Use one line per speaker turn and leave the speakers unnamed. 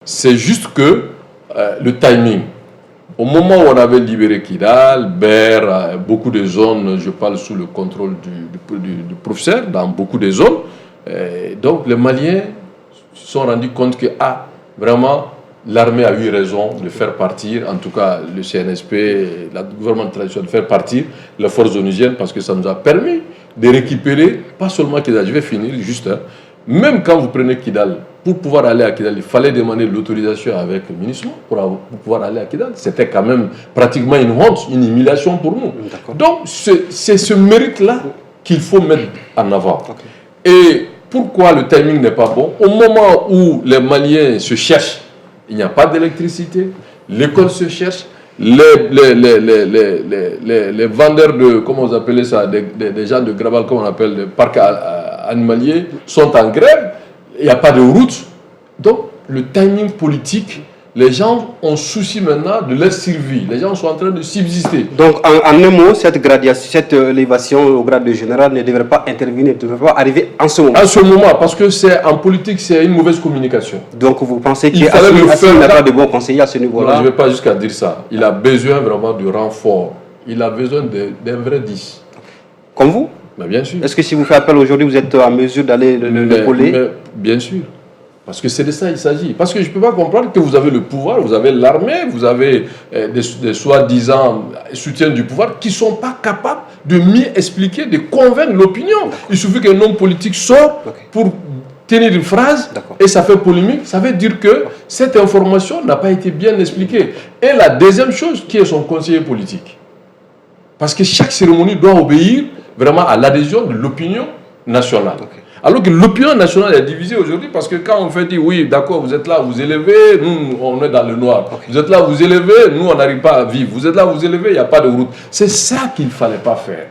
C'est juste que le timing, au moment où on avait libéré Kidal, Ber, beaucoup de zones, je parle sous le contrôle du professeur, dans beaucoup de zones, donc les Maliens se sont rendus compte que, vraiment, l'armée a eu raison de faire partir, en tout cas le CNSP, le gouvernement traditionnel, de faire partir les forces onusiennes parce que ça nous a permis de récupérer, pas seulement Kidal, je vais finir juste, même quand vous prenez Kidal, pour pouvoir aller à Kidal, il fallait demander l'autorisation avec le ministre pour pouvoir aller à Kidal. C'était quand même pratiquement une honte, une humiliation pour nous. Donc c'est ce mérite-là qu'il faut mettre en avant. Et pourquoi le timing n'est pas bon? Au moment où les Maliens se cherchent, il n'y a pas d'électricité, l'école se cherche, les vendeurs de, comment vous appelez ça, des gens de Grabal, comme on appelle le parc animalier, sont en grève, il n'y a pas de route. Donc le timing politique, les gens ont souci maintenant de leur survie. Les gens sont en train de subsister.
Donc en un mot, cette élévation au grade de général ne devrait pas intervenir, ne devrait pas arriver en ce moment.
En ce moment, parce que en politique, c'est une mauvaise communication.
Donc vous pensez qu'il n'a pas de bons conseillers à ce niveau-là?
Non, je ne vais pas jusqu'à dire ça. Il a besoin vraiment de renfort. Il a besoin d'un vrai 10.
Comme vous?
Mais bien sûr.
Est-ce que si vous faites appel aujourd'hui, vous êtes en mesure d'aller l'épauler?
Bien sûr. Parce que c'est de ça qu'il s'agit. Parce que je ne peux pas comprendre que vous avez le pouvoir, vous avez l'armée, vous avez des soi-disant soutiens du pouvoir qui ne sont pas capables de mieux expliquer, de convaincre l'opinion. Il suffit qu'un homme politique sorte pour tenir une phrase et ça fait polémique. Ça veut dire que cette information n'a pas été bien expliquée. Et la deuxième chose, qui est son conseiller politique. Parce que chaque cérémonie doit obéir vraiment à l'adhésion de l'opinion nationale. Alors que l'opinion nationale est divisée aujourd'hui parce que quand on fait dire oui, d'accord, vous êtes là, vous élevez, nous on est dans le noir. Vous êtes là, vous élevez, nous on n'arrive pas à vivre. Vous êtes là, vous élevez, il n'y a pas de route. C'est ça qu'il ne fallait pas faire.